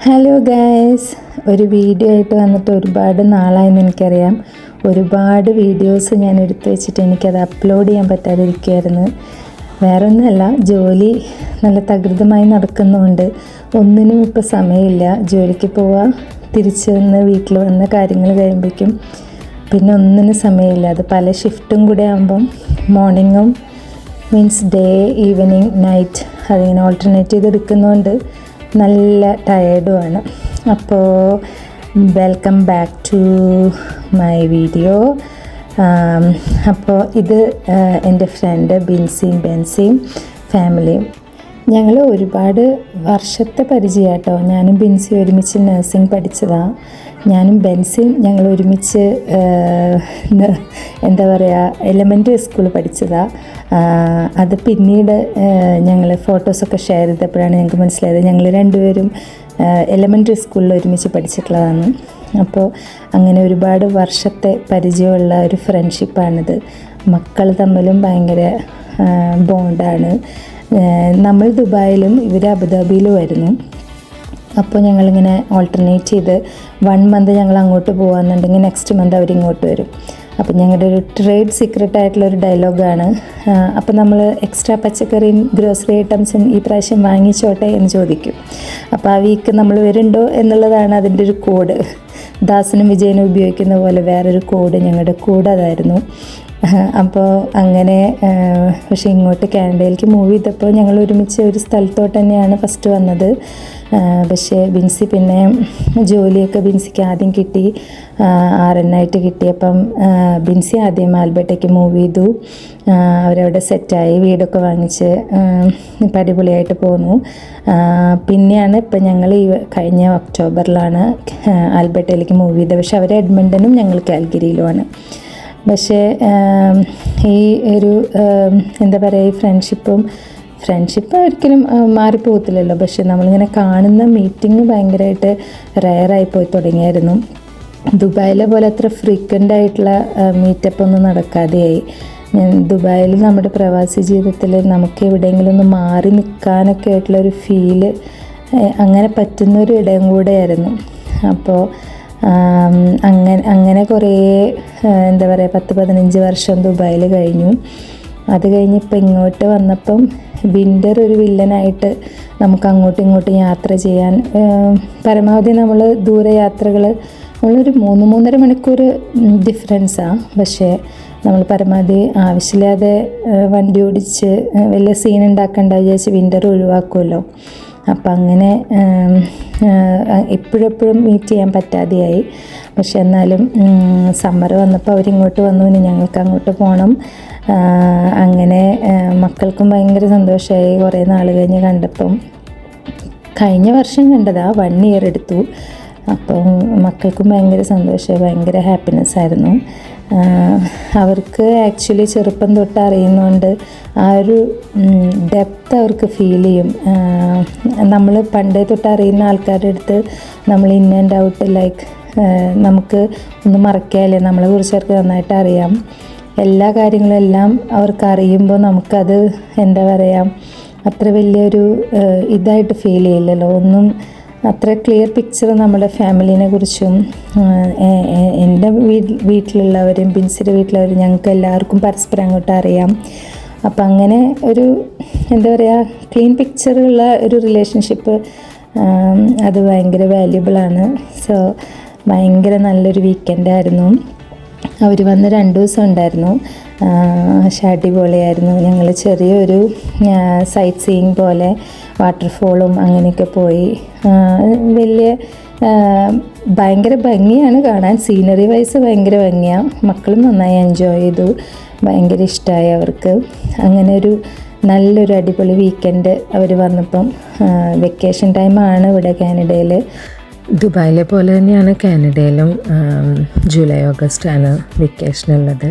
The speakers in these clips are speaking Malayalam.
ഹലോ ഗൈസ്, ഒരു വീഡിയോ ആയിട്ട് വന്നിട്ട് ഒരുപാട് നാളായെന്ന് എനിക്കറിയാം. ഒരുപാട് വീഡിയോസ് ഞാൻ എടുത്തു വെച്ചിട്ട് എനിക്കത് അപ്ലോഡ് ചെയ്യാൻ പറ്റാതിരിക്കുമായിരുന്നു. വേറെ ഒന്നുമല്ല, ജോലി നല്ല തകൃതമായി നടക്കുന്നുണ്ട്. ഒന്നിനും ഇപ്പോൾ സമയമില്ല. ജോലിക്ക് പോവുക, തിരിച്ച് വന്ന് വീട്ടിൽ വന്ന് കാര്യങ്ങൾ കഴിയുമ്പോഴേക്കും പിന്നെ ഒന്നിനും സമയമില്ല. അത് പല ഷിഫ്റ്റും കൂടെ ആകുമ്പം മോർണിംഗും മീൻസ് ഡേ, ഈവനിങ്, നൈറ്റ് അതിങ്ങനെ ഓൾട്ടർനേറ്റ് ചെയ്തെടുക്കുന്നതുകൊണ്ട് നല്ല ടയേർഡുമാണ്. അപ്പോൾ welcome back to my video. അപ്പോൾ ഇത് എൻ്റെ ഫ്രണ്ട് ബെൻസിയും ഫാമിലിയും. ഞങ്ങൾ ഒരുപാട് വർഷത്തെ പരിചയം കേട്ടോ. ഞാനും ബെൻസിയും ഒരുമിച്ച് നഴ്സിംഗ് പഠിച്ചതാണ്. ഞാനും ബെൻസിയും ഞങ്ങൾ ഒരുമിച്ച് എന്താ പറയുക, എലമെൻ്ററി സ്കൂളിൽ പഠിച്ചതാണ്. അത് പിന്നീട് ഞങ്ങൾ ഫോട്ടോസൊക്കെ ഷെയർ ചെയ്തപ്പോഴാണ് ഞങ്ങൾക്ക് മനസ്സിലായത് ഞങ്ങൾ രണ്ടുപേരും എലമെൻ്ററി സ്കൂളിൽ ഒരുമിച്ച് പഠിച്ചിട്ടുള്ളതാണ്. അപ്പോൾ അങ്ങനെ ഒരുപാട് വർഷത്തെ പരിചയമുള്ള ഒരു ഫ്രണ്ട്ഷിപ്പാണിത്. മക്കൾ തമ്മിലും ഭയങ്കര ബോണ്ടാണ്. നമ്മൾ ദുബായിലും ഇവർ അബുദാബിയിലുമായിരുന്നു. അപ്പോൾ ഞങ്ങളിങ്ങനെ ഓൾട്ടർനേറ്റ് ചെയ്ത് 1 മന്ത് ഞങ്ങൾ അങ്ങോട്ട് പോകാമെന്നുണ്ടെങ്കിൽ നെക്സ്റ്റ് മന്ത് അവരിങ്ങോട്ട് വരും. അപ്പം ഞങ്ങളുടെ ഒരു ട്രേഡ് സീക്രട്ടായിട്ടുള്ളൊരു ഡയലോഗാണ്, അപ്പോൾ നമ്മൾ എക്സ്ട്രാ പച്ചക്കറിയും ഗ്രോസറി ഐറ്റംസും ഈ പ്രാവശ്യം വാങ്ങിച്ചോട്ടെ എന്ന് ചോദിക്കും. അപ്പോൾ ആ വീക്ക് നമ്മൾ വരുന്നുണ്ടോ എന്നുള്ളതാണ് അതിൻ്റെ ഒരു കോഡ്. ദാസനും വിജയനും ഉപയോഗിക്കുന്ന പോലെ വേറൊരു കോഡ് ഞങ്ങളുടെ കോഡ് അതായിരുന്നു. അപ്പോൾ അങ്ങനെ പക്ഷേ ഇങ്ങോട്ട് കാനഡയിലേക്ക് മൂവ് ചെയ്തപ്പോൾ ഞങ്ങൾ ഒരുമിച്ച് ഒരു സ്ഥലത്തോട്ട് തന്നെയാണ് ഫസ്റ്റ് വന്നത്. പക്ഷേ ബിൻസി പിന്നെ ജോലിയൊക്കെ ബിൻസിക്ക് ആദ്യം കിട്ടി, RN കിട്ടിയപ്പം ബിൻസി ആദ്യം ആൽബർട്ടയ്ക്ക് മൂവ് ചെയ്തു. അവരവിടെ സെറ്റായി, വീടൊക്കെ വാങ്ങിച്ച് ഇപ്പം അടിപൊളിയായിട്ട് പോന്നു. പിന്നെയാണ് ഇപ്പം ഞങ്ങൾ ഈ കഴിഞ്ഞ ഒക്ടോബറിലാണ് ആൽബർട്ടയിലേക്ക് മൂവ് ചെയ്തത്. പക്ഷേ അവർ എഡ്മണ്ടനും ഞങ്ങൾ കാൽഗരിയിലുമാണ്. പക്ഷേ ഈ ഒരു എന്താ പറയുക, ഈ ഫ്രണ്ട്ഷിപ്പ് ഒരിക്കലും മാറിപ്പോകത്തില്ലല്ലോ. പക്ഷേ നമ്മളിങ്ങനെ കാണുന്ന മീറ്റിംഗ് ഭയങ്കരമായിട്ട് റെയറായി പോയി തുടങ്ങിയായിരുന്നു. ദുബായിലെ പോലെ അത്ര ഫ്രീക്വൻ്റ് ആയിട്ടുള്ള മീറ്റപ്പ് ഒന്നും നടക്കാതെയായി. ദുബായിൽ നമ്മുടെ പ്രവാസി ജീവിതത്തിൽ നമുക്ക് എവിടെയെങ്കിലും ഒന്ന് മാറി നിൽക്കാനൊക്കെ ആയിട്ടുള്ളൊരു ഫീല് അങ്ങനെ പറ്റുന്നൊരു ഇടം കൂടെയായിരുന്നു. അപ്പോൾ അങ്ങനെ കുറേ എന്താ പറയുക 10-15 വർഷം ദുബായിൽ കഴിഞ്ഞു. അത് കഴിഞ്ഞ് ഇപ്പം ഇങ്ങോട്ട് വന്നപ്പം വിൻ്റർ ഒരു വില്ലനായിട്ട് നമുക്ക് അങ്ങോട്ടും ഇങ്ങോട്ടും യാത്ര ചെയ്യാൻ പരമാവധി നമ്മൾ ദൂരയാത്രകൾ നമ്മളൊരു 3-3.5 മണിക്കൂർ ഡിഫറൻസാണ്. പക്ഷേ നമ്മൾ പരമാവധി ആവശ്യമില്ലാതെ വണ്ടി ഓടിച്ച് വലിയ സീൻ ഉണ്ടാക്കേണ്ട വിചാരിച്ച് വിൻ്റർ ഒഴിവാക്കുമല്ലോ. അപ്പം അങ്ങനെ എപ്പോഴെപ്പോഴും മീറ്റ് ചെയ്യാൻ പറ്റാതെയായി. പക്ഷെ എന്നാലും സമ്മർ വന്നപ്പോൾ അവരിങ്ങോട്ട് വന്നു, ഇനി ഞങ്ങൾക്ക് അങ്ങോട്ട് പോകണം. അങ്ങനെ മക്കൾക്കും ഭയങ്കര സന്തോഷമായി. കുറേ നാൾ കഴിഞ്ഞ് കണ്ടപ്പം, കഴിഞ്ഞ വർഷം കണ്ടതാണ്, 1 ഇയർ എടുത്തു. അപ്പം മക്കൾക്കും ഭയങ്കര സന്തോഷമായി, ഭയങ്കര ഹാപ്പിനെസ് ആയിരുന്നു. അവർക്ക് ആക്ച്വലി ചെറുപ്പം തൊട്ട് അറിയുന്നതുകൊണ്ട് ആ ഒരു ഡെപ്ത് അവർക്ക് ഫീൽ ചെയ്യും. നമ്മൾ പണ്ടേ തൊട്ട് അറിയുന്ന ആൾക്കാരുടെ അടുത്ത് നമ്മൾ ഇൻ ആൻഡ് ഔട്ട് ലൈക്ക് നമുക്ക് ഒന്നും മറക്കാല്ലേ, നമ്മളെ കുറിച്ച് അവർക്ക് നന്നായിട്ട് അറിയാം. എല്ലാ കാര്യങ്ങളും എല്ലാം അവർക്ക് അറിയുമ്പോൾ നമുക്കത് എന്താ പറയുക, അത്ര വലിയൊരു ഇതായിട്ട് ഫീൽ ചെയ്യില്ലല്ലോ. ഒന്നും അത്ര ക്ലിയർ പിക്ചർ നമ്മുടെ ഫാമിലിനെ കുറിച്ചും എൻ്റെ വീട്ടിലുള്ളവരും ബിൻസിയുടെ വീട്ടിലുള്ളവരും ഞങ്ങൾക്ക് എല്ലാവർക്കും പരസ്പരം അങ്ങോട്ട് അറിയാം. അപ്പം അങ്ങനെ ഒരു എന്താ പറയുക, ക്ലീൻ പിക്ചറുള്ള ഒരു റിലേഷൻഷിപ്പ് അത് ഭയങ്കര വാല്യുബിളാണ്. സോ ഭയങ്കര നല്ലൊരു വീക്കെൻഡായിരുന്നു. അവർ വന്ന് 2 ദിവസം ഉണ്ടായിരുന്നു. പക്ഷേ അടിപൊളിയായിരുന്നു. ഞങ്ങൾ ചെറിയൊരു സൈറ്റ് സീയിങ് പോലെ വാട്ടർഫോളും അങ്ങനെയൊക്കെ പോയി. വലിയ ഭയങ്കര ഭംഗിയാണ് കാണാൻ, സീനറി വൈസ് ഭയങ്കര ഭംഗിയാണ്. മക്കളും നന്നായി എൻജോയ് ചെയ്തു, ഭയങ്കര ഇഷ്ടമായി അവർക്ക്. അങ്ങനെ ഒരു നല്ലൊരു അടിപൊളി വീക്കെൻഡ് അവർ വന്നപ്പം. വെക്കേഷൻ ടൈമാണ് ഇവിടെ കാനഡയിൽ. ദുബായിലെ പോലെ തന്നെയാണ് കാനഡയിലും ജൂലൈ ഓഗസ്റ്റാണ് വെക്കേഷൻ ഉള്ളത്.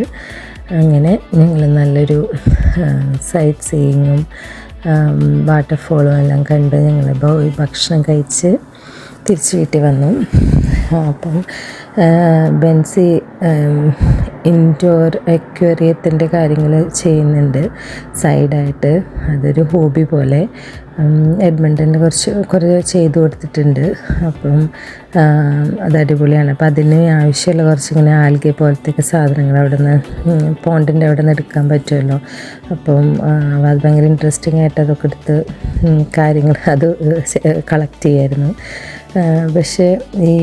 അങ്ങനെ ഞങ്ങൾ നല്ലൊരു സൈറ്റ് സീയിങ്ങും വാട്ടർഫോളും എല്ലാം കണ്ട് ഞങ്ങൾ പോയി ഭക്ഷണം കഴിച്ച് തിരിച്ച് വീട്ടിൽ വന്നു. അപ്പം ബെൻസി ഇൻഡോർ അക്വേറിയത്തിൻ്റെ കാര്യങ്ങൾ ചെയ്യുന്നുണ്ട് സൈഡായിട്ട്. അതൊരു ഹോബി പോലെ എഡ്മണ്ടനിൽ കുറേ ചെയ്തു കൊടുത്തിട്ടുണ്ട്. അപ്പം അത് അടിപൊളിയാണ്. അപ്പം അതിന് ആവശ്യമുള്ള കുറച്ചിങ്ങനെ ആൽഗെ പോലത്തെയൊക്കെ സാധനങ്ങൾ അവിടെ നിന്ന് പോണ്ടിൻ്റെ അവിടെ നിന്ന് എടുക്കാൻ പറ്റുമല്ലോ. അപ്പം അത് ഭയങ്കര ഇൻട്രസ്റ്റിംഗ് ആയിട്ട് അതൊക്കെ എടുത്ത് കാര്യങ്ങൾ അത് കളക്ട് ചെയ്യായിരുന്നു. പക്ഷേ ഈ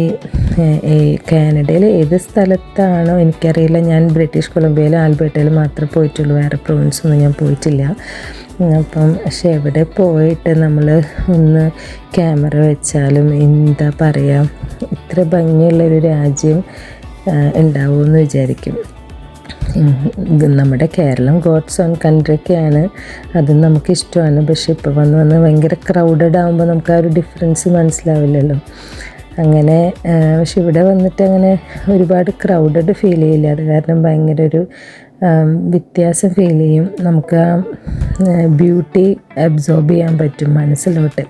കാനഡയിൽ ഏത് സ്ഥലത്താണോ എനിക്കറിയില്ല. ഞാൻ ബ്രിട്ടീഷ് കൊളംബിയയിലും ആൽബർട്ടയിലും മാത്രമേ പോയിട്ടുള്ളൂ, വേറെ പ്രൊവിൻസൊന്നും ഞാൻ പോയിട്ടില്ല. അപ്പം പക്ഷെ എവിടെ പോയിട്ട് നമ്മൾ ഒന്ന് ക്യാമറ വെച്ചാലും എന്താ പറയുക, ഇത്ര ഭംഗിയുള്ളൊരു രാജ്യം ഉണ്ടാവുമെന്ന് വിചാരിക്കും. നമ്മുടെ കേരളം ഗോഡ്സ് ഓൺ കൺട്രിയൊക്കെയാണ്, അതും നമുക്കിഷ്ടമാണ്. പക്ഷെ ഇപ്പോൾ വന്ന് ഭയങ്കര ക്രൗഡഡ് ആകുമ്പോൾ നമുക്ക് ആ ഒരു ഡിഫറൻസ് മനസ്സിലാവില്ലല്ലോ. അങ്ങനെ പക്ഷെ ഇവിടെ വന്നിട്ട് അങ്ങനെ ഒരുപാട് ക്രൗഡഡ് ഫീൽ ചെയ്യില്ല. അത് കാരണം ഭയങ്കര ഒരു വ്യത്യാസം ഫീൽ ചെയ്യും. നമുക്ക് ആ ബ്യൂട്ടി അബ്സോർബ് ചെയ്യാൻ പറ്റും മനസ്സിലോട്ട്.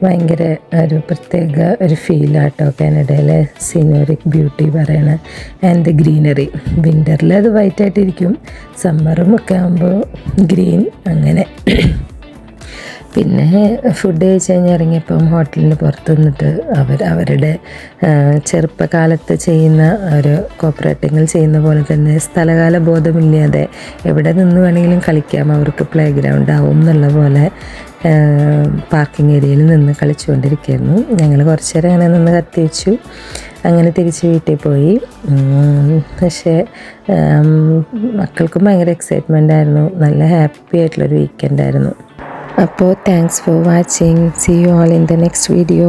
ഭയങ്കര ഒരു പ്രത്യേക ഒരു ഫീലാട്ടോ കാനഡയിലെ സീനറിക് ബ്യൂട്ടി പറയണ. ആൻഡ് ഗ്രീനറി, വിൻ്ററിൽ അത് വൈറ്റായിട്ടിരിക്കും, സമ്മറും ഒക്കെ ആകുമ്പോൾ ഗ്രീൻ അങ്ങനെ. പിന്നെ ഫുഡ് കഴിച്ച് കഴിഞ്ഞ് ഇറങ്ങിയപ്പം ഹോട്ടലിന് പുറത്ത് നിന്നിട്ട് അവരുടെ ചെറുപ്പകാലത്ത് ചെയ്യുന്ന ഒരു കോപ്പറേറ്റിങ്ങിൽ ചെയ്യുന്ന പോലെ തന്നെ സ്ഥലകാല ബോധമില്ലാതെ എവിടെ നിന്ന് വേണമെങ്കിലും കളിക്കാം, അവർക്ക് പ്ലേ ഗ്രൗണ്ട് ആവും എന്നുള്ള പോലെ പാർക്കിംഗ് ഏരിയയിൽ നിന്ന് കളിച്ചുകൊണ്ടിരിക്കുകയായിരുന്നു. ഞങ്ങൾ കുറച്ച് നേരം അങ്ങനെ നിന്ന് കത്തി വെച്ചു. അങ്ങനെ തിരിച്ച് വീട്ടിൽ പോയി. പക്ഷേ മക്കൾക്കും ഭയങ്കര എക്സൈറ്റ്മെൻ്റ് ആയിരുന്നു. നല്ല ഹാപ്പി ആയിട്ടുള്ളൊരു വീക്കെൻഡായിരുന്നു. അപ്പോൾ thanks for watching. See you all in the next video.